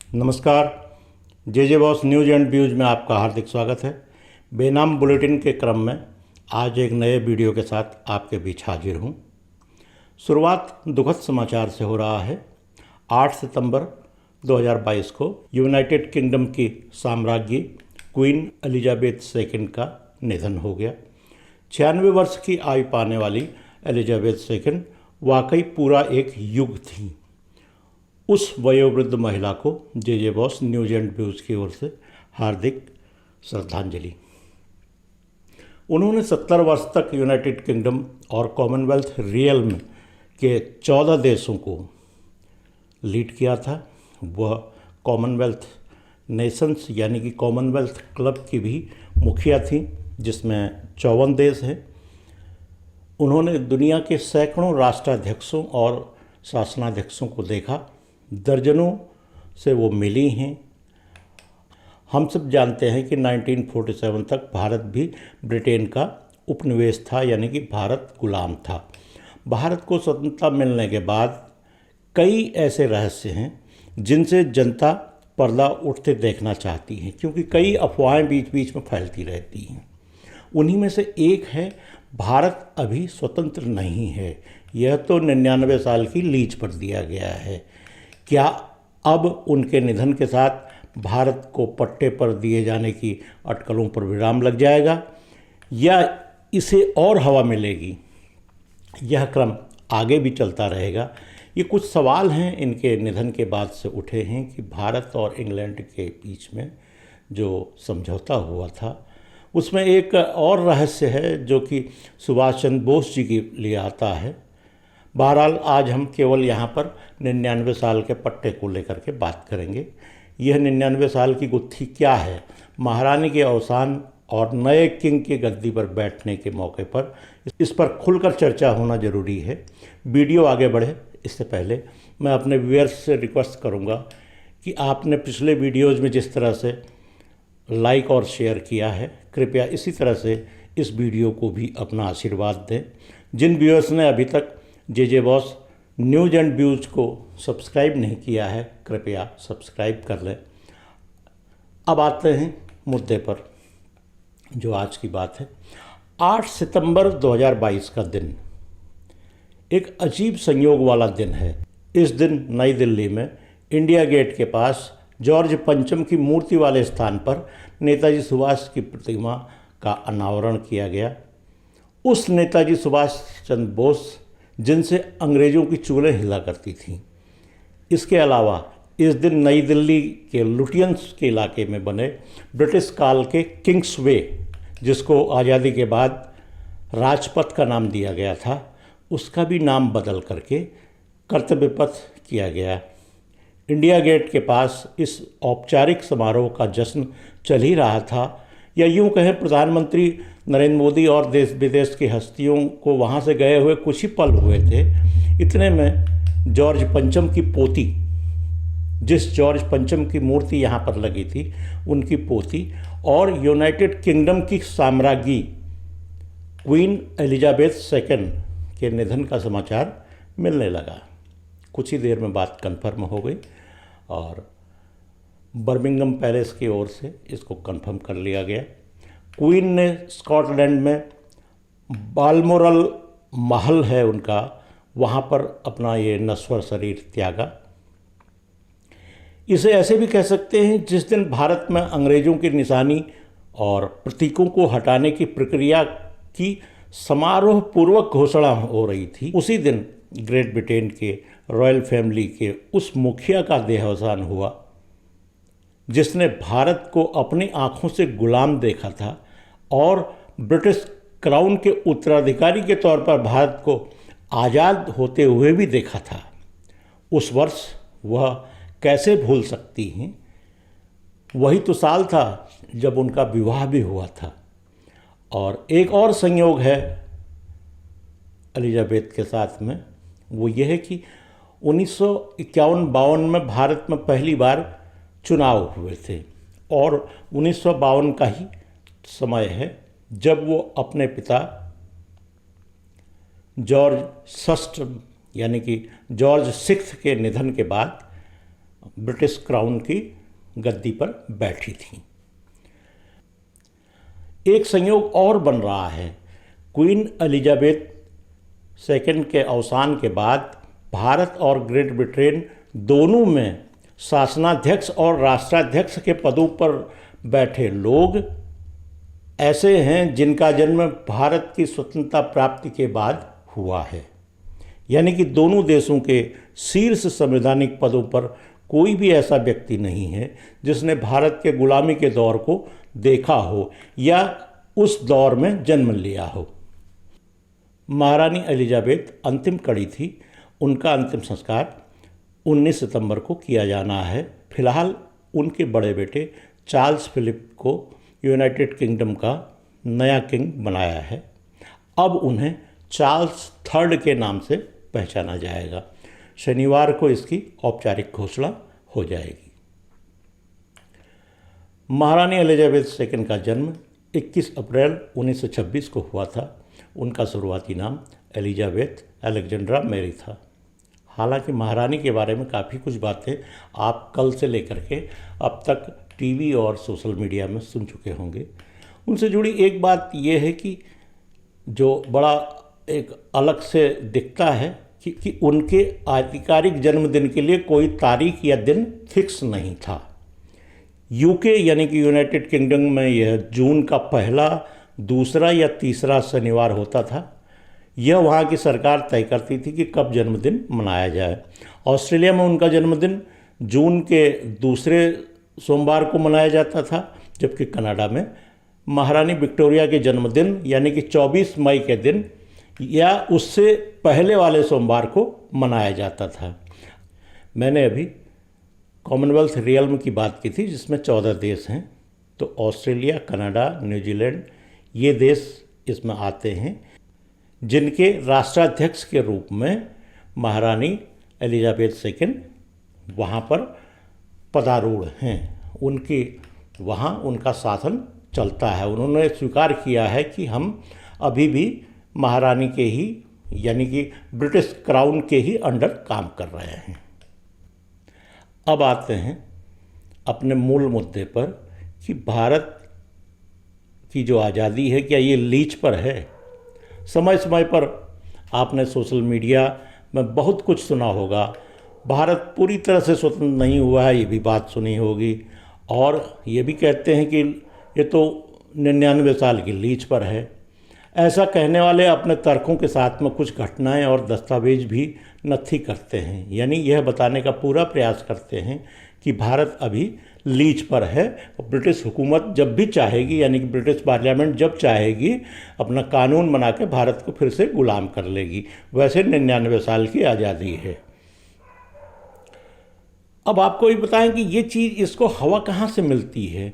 नमस्कार। जे boss news and views में आपका हार्दिक स्वागत है। बेनाम बुलेटिन के क्रम में आज एक नए वीडियो के साथ आपके बीच हाजिर हूँ। शुरुआत दुखद समाचार से हो रहा है। 8 सितंबर 2022 को यूनाइटेड किंगडम की साम्राज्ञी क्वीन एलिजाबेथ सेकंड का निधन हो गया। 96 वर्ष की आयु पाने वाली एलिजाबेथ सेकंड वाकई पूरा एक युग थी। उस वयोवृद्ध महिला को जे बॉस न्यूज एंड व्यूज़ की ओर से हार्दिक श्रद्धांजलि। उन्होंने 70 वर्ष तक यूनाइटेड किंगडम और कॉमनवेल्थ रियल्म के 14 देशों को लीड किया था। वह कॉमनवेल्थ नेशंस यानी कि कॉमनवेल्थ क्लब की भी मुखिया थी, जिसमें 54 देश हैं। उन्होंने दुनिया के सैकड़ों राष्ट्राध्यक्षों और शासनाध्यक्षों को देखा। दर्जनों से वो मिली हैं। हम सब जानते हैं कि 1947 तक भारत भी ब्रिटेन का उपनिवेश था, यानी कि भारत गुलाम था। भारत को स्वतंत्रता मिलने के बाद कई ऐसे रहस्य हैं जिनसे जनता पर्दा उठते देखना चाहती है, क्योंकि कई अफवाहें बीच बीच में फैलती रहती हैं। उन्हीं में से एक है, भारत अभी स्वतंत्र नहीं है। यह तो 99 साल की लीज पर दिया गया है। क्या अब उनके निधन के साथ भारत को पट्टे पर दिए जाने की अटकलों पर विराम लग जाएगा या इसे और हवा मिलेगी? यह क्रम आगे भी चलता रहेगा। ये कुछ सवाल हैं इनके निधन के बाद से उठे हैं कि भारत और इंग्लैंड के बीच में जो समझौता हुआ था उसमें एक और रहस्य है जो कि सुभाष चंद्र बोस जी के लिए आता है। बहरहाल आज हम केवल यहाँ पर 99 साल के पट्टे को लेकर के बात करेंगे। यह 99 साल की गुत्थी क्या है? महारानी के अवसान और नए किंग के गद्दी पर बैठने के मौके पर इस पर खुलकर चर्चा होना जरूरी है। वीडियो आगे बढ़े इससे पहले मैं अपने व्यूअर्स से रिक्वेस्ट करूँगा कि आपने पिछले वीडियोज़ में जिस तरह से लाइक और शेयर किया है, कृपया इसी तरह से इस वीडियो को भी अपना आशीर्वाद दें। जिन व्यूअर्स ने अभी तक J boss news and views को सब्सक्राइब नहीं किया है, कृपया सब्सक्राइब कर लें। अब आते हैं मुद्दे पर, जो आज की बात है। 8 सितंबर 2022 का दिन एक अजीब संयोग वाला दिन है। इस दिन नई दिल्ली में इंडिया गेट के पास जॉर्ज पंचम की मूर्ति वाले स्थान पर नेताजी सुभाष की प्रतिमा का अनावरण किया गया। उस नेताजी सुभाष चंद्र बोस जिनसे अंग्रेज़ों की चूलें हिला करती थीं। इसके अलावा इस दिन नई दिल्ली के लुटियंस के इलाके में बने ब्रिटिश काल के किंग्स वे, जिसको आज़ादी के बाद राजपथ का नाम दिया गया था, उसका भी नाम बदल करके कर्तव्य पथ किया गया। इंडिया गेट के पास इस औपचारिक समारोह का जश्न चल ही रहा था, या यूँ कहें प्रधानमंत्री नरेंद्र मोदी और देश विदेश की हस्तियों को वहाँ से गए हुए कुछ ही पल हुए थे। इतने में जॉर्ज पंचम की पोती, जिस जॉर्ज पंचम की मूर्ति यहाँ पर लगी थी, उनकी पोती और यूनाइटेड किंगडम की साम्राज्ञी क्वीन एलिजाबेथ सेकंड के निधन का समाचार मिलने लगा। कुछ ही देर में बात कन्फर्म हो गई और बर्मिंघम पैलेस की ओर से इसको कंफर्म कर लिया गया। क्वीन ने स्कॉटलैंड में बाल्मोरल महल है उनका, वहाँ पर अपना ये नश्वर शरीर त्यागा। इसे ऐसे भी कह सकते हैं, जिस दिन भारत में अंग्रेज़ों की निशानी और प्रतीकों को हटाने की प्रक्रिया की समारोह पूर्वक घोषणा हो रही थी, उसी दिन ग्रेट ब्रिटेन के रॉयल फैमिली के उस मुखिया का देहावसान हुआ जिसने भारत को अपनी आँखों से गुलाम देखा था और ब्रिटिश क्राउन के उत्तराधिकारी के तौर पर भारत को आज़ाद होते हुए भी देखा था। उस वर्ष वह कैसे भूल सकती हैं? वही तो साल था जब उनका विवाह भी हुआ था। और एक और संयोग है एलिजाबेथ के साथ में, वो ये है कि 1951-52 में भारत में पहली बार चुनाव हुए थे और 1952 का ही समय है जब वो अपने पिता जॉर्ज षष्ठ यानी कि जॉर्ज सिक्स्थ के निधन के बाद ब्रिटिश क्राउन की गद्दी पर बैठी थीं। एक संयोग और बन रहा है। क्वीन एलिजाबेथ सेकंड के अवसान के बाद भारत और ग्रेट ब्रिटेन दोनों में शासनाध्यक्ष और राष्ट्राध्यक्ष के पदों पर बैठे लोग ऐसे हैं जिनका जन्म भारत की स्वतंत्रता प्राप्ति के बाद हुआ है। यानी कि दोनों देशों के शीर्ष संवैधानिक पदों पर कोई भी ऐसा व्यक्ति नहीं है जिसने भारत के गुलामी के दौर को देखा हो या उस दौर में जन्म लिया हो। महारानी एलिजाबेथ अंतिम कड़ी थी। उनका अंतिम संस्कार 19 सितंबर को किया जाना है। फिलहाल उनके बड़े बेटे चार्ल्स फिलिप को यूनाइटेड किंगडम का नया किंग बनाया है। अब उन्हें चार्ल्स थर्ड के नाम से पहचाना जाएगा। शनिवार को इसकी औपचारिक घोषणा हो जाएगी। महारानी एलिजाबेथ सेकंड का जन्म 21 अप्रैल 1926 को हुआ था। उनका शुरुआती नाम एलिजाबेथ अलेक्जेंड्रा मैरी था। हालांकि महारानी के बारे में काफ़ी कुछ बातें आप कल से लेकर के अब तक टीवी और सोशल मीडिया में सुन चुके होंगे। उनसे जुड़ी एक बात यह है कि जो बड़ा एक अलग से दिखता है कि उनके आधिकारिक जन्मदिन के लिए कोई तारीख या दिन फिक्स नहीं था। यूके यानी कि यूनाइटेड किंगडम में यह जून का पहला, दूसरा या तीसरा शनिवार होता था। यह वहाँ की सरकार तय करती थी कि कब जन्मदिन मनाया जाए। ऑस्ट्रेलिया में उनका जन्मदिन जून के दूसरे सोमवार को मनाया जाता था, जबकि कनाडा में महारानी विक्टोरिया के जन्मदिन यानी कि 24 मई के दिन या उससे पहले वाले सोमवार को मनाया जाता था। मैंने अभी कॉमनवेल्थ रियल्म की बात की थी जिसमें 14 देश हैं। तो ऑस्ट्रेलिया, कनाडा, न्यूजीलैंड ये देश इसमें आते हैं जिनके राष्ट्राध्यक्ष के रूप में महारानी एलिजाबेथ सेकंड वहाँ पर पदारूढ़ हैं। उनकी वहाँ उनका शासन चलता है। उन्होंने स्वीकार किया है कि हम अभी भी महारानी के ही यानी कि ब्रिटिश क्राउन के ही अंडर काम कर रहे हैं। अब आते हैं अपने मूल मुद्दे पर कि भारत की जो आज़ादी है क्या ये लीच पर है। समय समय पर आपने सोशल मीडिया में बहुत कुछ सुना होगा। भारत पूरी तरह से स्वतंत्र नहीं हुआ है, ये भी बात सुनी होगी। और ये भी कहते हैं कि ये तो 99 साल की लीच पर है। ऐसा कहने वाले अपने तर्कों के साथ में कुछ घटनाएं और दस्तावेज भी नत्थी करते हैं, यानी यह बताने का पूरा प्रयास करते हैं कि भारत अभी लीच पर है। ब्रिटिश हुकूमत जब भी चाहेगी यानी कि ब्रिटिश पार्लियामेंट जब चाहेगी अपना कानून बना के भारत को फिर से गुलाम कर लेगी। वैसे 99 साल की आज़ादी है। अब आपको ये बताएं कि ये चीज़ इसको हवा कहाँ से मिलती है।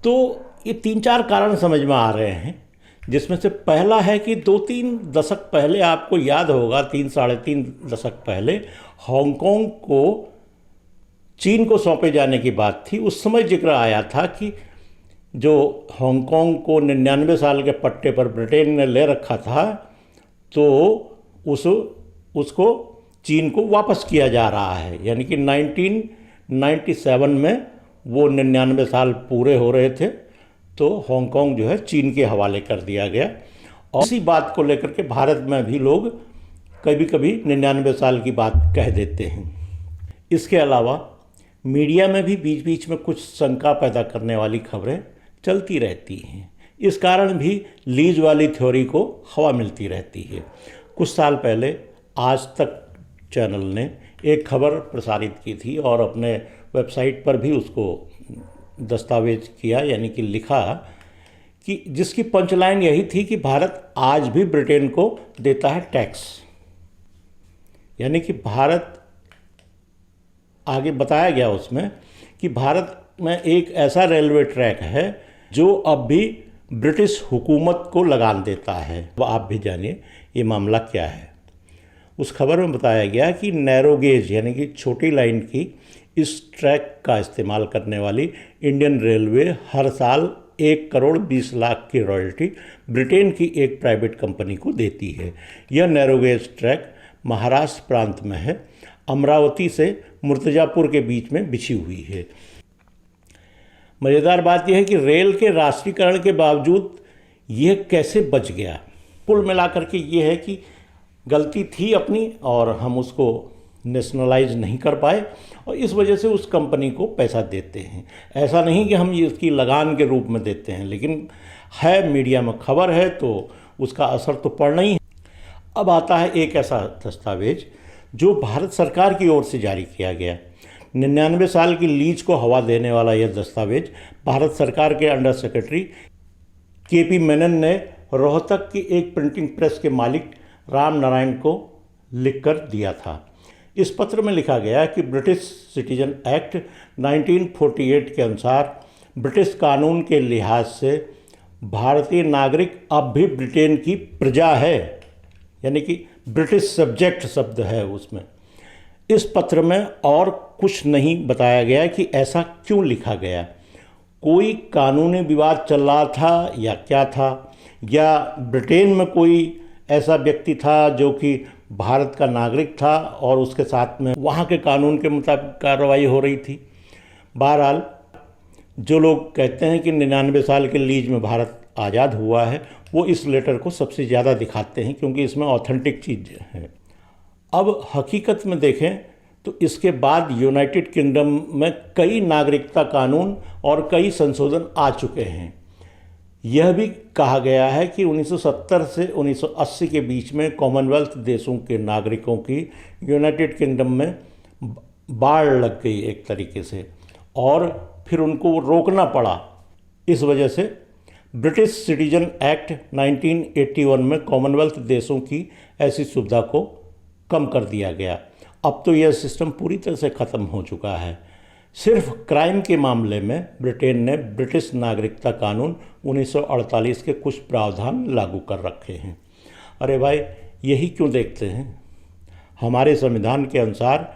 तो ये 3-4 कारण समझ में आ रहे हैं, जिसमें से पहला है कि 2-3 दशक पहले आपको याद होगा 3-3.5 दशक पहले हांगकांग को चीन को सौंपे जाने की बात थी। उस समय जिक्र आया था कि जो हांगकांग को 99 साल के पट्टे पर ब्रिटेन ने ले रखा था तो उसको चीन को वापस किया जा रहा है। यानी कि 1997 में वो 99 साल पूरे हो रहे थे तो हांगकांग जो है चीन के हवाले कर दिया गया। और इसी बात को लेकर के भारत में भी लोग कभी कभी 99 साल की बात कह देते हैं। इसके अलावा मीडिया में भी बीच बीच में कुछ शंका पैदा करने वाली खबरें चलती रहती हैं। इस कारण भी लीज वाली थ्योरी को हवा मिलती रहती है। कुछ साल पहले आज तक चैनल ने एक खबर प्रसारित की थी और अपने वेबसाइट पर भी उसको दस्तावेज किया, यानी कि लिखा कि जिसकी पंचलाइन यही थी कि भारत आज भी ब्रिटेन को देता है टैक्स। यानी कि भारत, आगे बताया गया उसमें कि भारत में एक ऐसा रेलवे ट्रैक है जो अब भी ब्रिटिश हुकूमत को लगान देता है। वो आप भी जानिए ये मामला क्या है। उस खबर में बताया गया कि नैरो गेज यानी कि छोटी लाइन की इस ट्रैक का इस्तेमाल करने वाली इंडियन रेलवे हर साल 1,20,00,000 की रॉयल्टी ब्रिटेन की एक प्राइवेट कंपनी को देती है। यह नैरो गेज ट्रैक महाराष्ट्र प्रांत में है। अमरावती से मुर्तज़ापुर के बीच में बिछी हुई है। मज़ेदार बात यह है कि रेल के राष्ट्रीयकरण के बावजूद यह कैसे बच गया। कुल मिलाकर के ये है कि गलती थी अपनी और हम उसको नेशनलाइज नहीं कर पाए और इस वजह से उस कंपनी को पैसा देते हैं। ऐसा नहीं कि हम ये इसकी लगान के रूप में देते हैं, लेकिन है, मीडिया में खबर है तो उसका असर तो पड़ना ही है। अब आता है एक ऐसा दस्तावेज जो भारत सरकार की ओर से जारी किया गया। 99 साल की लीज को हवा देने वाला यह दस्तावेज भारत सरकार के अंडर सेक्रेटरी केपी मेनन ने रोहतक की एक प्रिंटिंग प्रेस के मालिक राम नारायण को लिखकर दिया था। इस पत्र में लिखा गया कि ब्रिटिश सिटीजन एक्ट 1948 के अनुसार ब्रिटिश कानून के लिहाज से भारतीय नागरिक अब भी ब्रिटेन की प्रजा है, यानी कि ब्रिटिश सब्जेक्ट शब्द है उसमें। इस पत्र में और कुछ नहीं बताया गया कि ऐसा क्यों लिखा गया। कोई कानूनी विवाद चल रहा था या क्या था, या ब्रिटेन में कोई ऐसा व्यक्ति था जो कि भारत का नागरिक था और उसके साथ में वहाँ के कानून के मुताबिक कार्रवाई हो रही थी। बहरहाल जो लोग कहते हैं कि 99 साल के लीज में भारत आज़ाद हुआ है, वो इस लेटर को सबसे ज़्यादा दिखाते हैं क्योंकि इसमें ऑथेंटिक चीज़ है। अब हकीकत में देखें तो इसके बाद यूनाइटेड किंगडम में कई नागरिकता कानून और कई संशोधन आ चुके हैं। यह भी कहा गया है कि 1970 से 1980 के बीच में कॉमनवेल्थ देशों के नागरिकों की यूनाइटेड किंगडम में बाढ़ लग गई एक तरीके से, और फिर उनको रोकना पड़ा। इस वजह से ब्रिटिश सिटीजन एक्ट 1981 में कॉमनवेल्थ देशों की ऐसी सुविधा को कम कर दिया गया। अब तो यह सिस्टम पूरी तरह से ख़त्म हो चुका है। सिर्फ क्राइम के मामले में ब्रिटेन ने ब्रिटिश नागरिकता कानून 1948 के कुछ प्रावधान लागू कर रखे हैं। अरे भाई, यही क्यों देखते हैं। हमारे संविधान के अनुसार,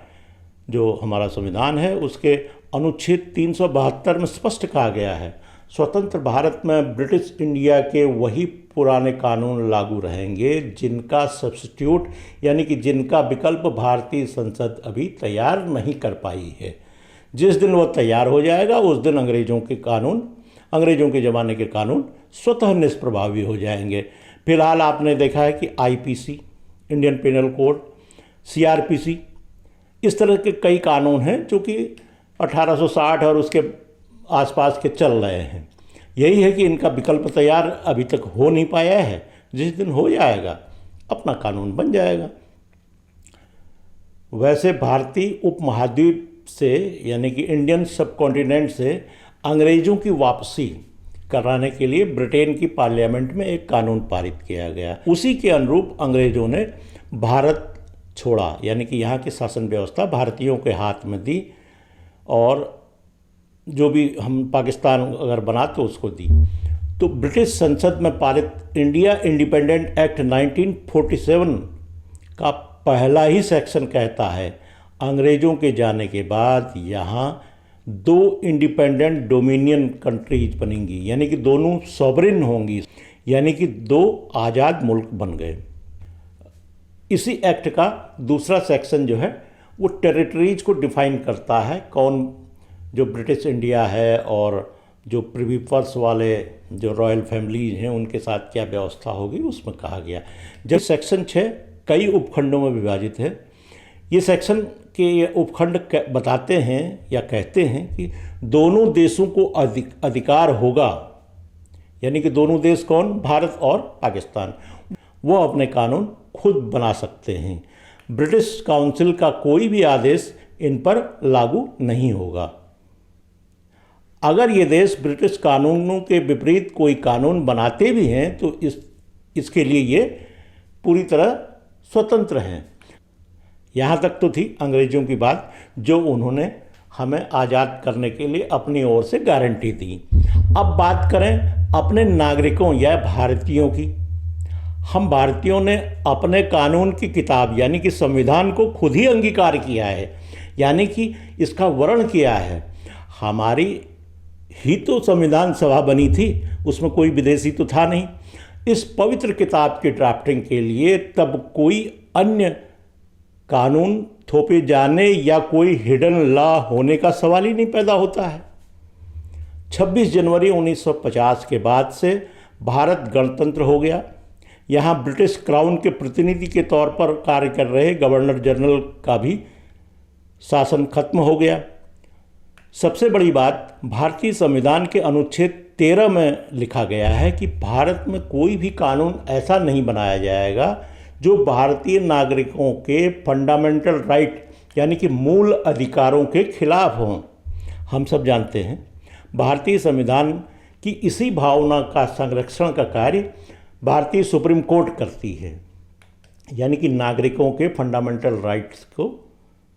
जो हमारा संविधान है उसके अनुच्छेद 372 में स्पष्ट कहा गया है, स्वतंत्र भारत में ब्रिटिश इंडिया के वही पुराने कानून लागू रहेंगे जिनका सब्स्टिट्यूट यानी कि जिनका विकल्प भारतीय संसद अभी तैयार नहीं कर पाई है। जिस दिन वो तैयार हो जाएगा उस दिन अंग्रेज़ों के ज़माने के कानून स्वतः निष्प्रभावी हो जाएंगे। फिलहाल आपने देखा है कि IPC, Indian penal code, CrPC, इस तरह के कई कानून हैं जो कि 1860 और उसके आसपास के चल रहे हैं। यही है कि इनका विकल्प तैयार अभी तक हो नहीं पाया है। जिस दिन हो जाएगा अपना कानून बन जाएगा। वैसे भारतीय उपमहाद्वीप से यानी कि इंडियन सब कॉन्टिनेंट से अंग्रेज़ों की वापसी कराने के लिए ब्रिटेन की पार्लियामेंट में एक कानून पारित किया गया। उसी के अनुरूप अंग्रेज़ों ने भारत छोड़ा यानी कि यहाँ की शासन व्यवस्था भारतीयों के हाथ में दी और जो भी हम पाकिस्तान अगर बना तो उसको दी। तो ब्रिटिश संसद में पारित इंडिया इंडिपेंडेंट एक्ट 1947 का पहला ही सेक्शन कहता है, अंग्रेज़ों के जाने के बाद यहाँ 2 इंडिपेंडेंट डोमिनियन कंट्रीज बनेंगी, यानी कि दोनों सॉवरेन होंगी, यानी कि 2 आज़ाद मुल्क बन गए। इसी एक्ट का दूसरा सेक्शन जो है वो टेरिटरीज को डिफाइन करता है, कौन जो ब्रिटिश इंडिया है और जो प्रिवी पर्स वाले जो रॉयल फैमिलीज हैं उनके साथ क्या व्यवस्था होगी उसमें कहा गया। जब सेक्शन 6 कई उपखंडों में विभाजित है। ये सेक्शन के ये उपखंड बताते हैं या कहते हैं कि दोनों देशों को अधिकार होगा, यानी कि दोनों देश कौन, भारत और पाकिस्तान, वो अपने कानून खुद बना सकते हैं। ब्रिटिश काउंसिल का कोई भी आदेश इन पर लागू नहीं होगा। अगर ये देश ब्रिटिश कानूनों के विपरीत कोई कानून बनाते भी हैं तो इसके लिए ये पूरी तरह स्वतंत्र हैं। यहाँ तक तो थी अंग्रेज़ों की बात जो उन्होंने हमें आज़ाद करने के लिए अपनी ओर से गारंटी दी। अब बात करें अपने नागरिकों या भारतीयों की। हम भारतीयों ने अपने कानून की किताब यानी कि संविधान को खुद ही अंगीकार किया है, यानी कि इसका वर्ण किया है। हमारी ही तो संविधान सभा बनी थी, उसमें कोई विदेशी तो था नहीं। इस पवित्र किताब की ड्राफ्टिंग के लिए तब कोई अन्य कानून थोपे जाने या कोई हिडन लॉ होने का सवाल ही नहीं पैदा होता है। 26 जनवरी 1950 के बाद से भारत गणतंत्र हो गया। यहाँ ब्रिटिश क्राउन के प्रतिनिधि के तौर पर कार्य कर रहे गवर्नर जनरल का भी शासन खत्म हो गया। सबसे बड़ी बात, भारतीय संविधान के अनुच्छेद 13 में लिखा गया है कि भारत में कोई भी कानून ऐसा नहीं बनाया जाएगा जो भारतीय नागरिकों के फंडामेंटल राइट यानी कि मूल अधिकारों के खिलाफ हों। हम सब जानते हैं भारतीय संविधान की इसी भावना का संरक्षण का कार्य भारतीय सुप्रीम कोर्ट करती है, यानी कि नागरिकों के फंडामेंटल राइट्स को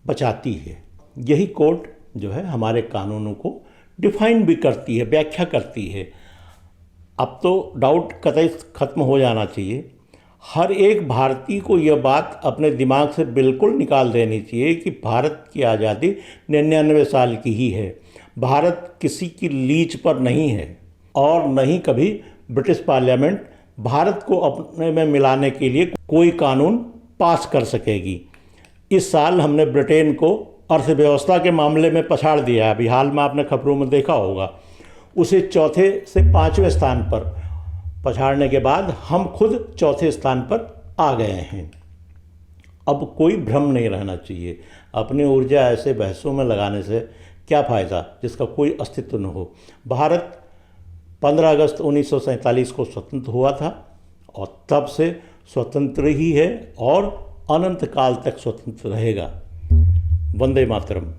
बचाती है। यही कोर्ट जो है हमारे कानूनों को डिफाइन भी करती है, व्याख्या करती है। अब तो डाउट कतई खत्म हो जाना चाहिए। हर एक भारतीय को यह बात अपने दिमाग से बिल्कुल निकाल देनी चाहिए कि भारत की आज़ादी 99 साल की ही है। भारत किसी की लीज पर नहीं है और न ही कभी ब्रिटिश पार्लियामेंट भारत को अपने में मिलाने के लिए कोई कानून पास कर सकेगी। इस साल हमने ब्रिटेन को अर्थव्यवस्था के मामले में पछाड़ दिया है। अभी हाल में आपने खबरों में देखा होगा, उसे चौथे से 5वें स्थान पर पछाड़ने के बाद हम खुद चौथे स्थान पर आ गए हैं। अब कोई भ्रम नहीं रहना चाहिए। अपनी ऊर्जा ऐसे बहसों में लगाने से क्या फ़ायदा जिसका कोई अस्तित्व न हो। भारत 15 अगस्त 1947 को स्वतंत्र हुआ था और तब से स्वतंत्र ही है और अनंत काल तक स्वतंत्र रहेगा। वंदे मातरम।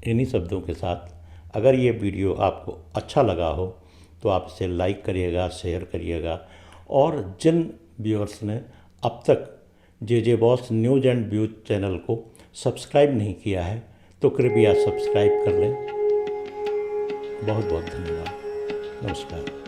इन्हीं शब्दों के साथ अगर ये वीडियो आपको अच्छा लगा हो तो आप इसे लाइक करिएगा, शेयर करिएगा, और जिन व्यूअर्स ने अब तक J boss news and views channel को सब्सक्राइब नहीं किया है तो कृपया सब्सक्राइब कर लें। बहुत बहुत धन्यवाद। नमस्कार।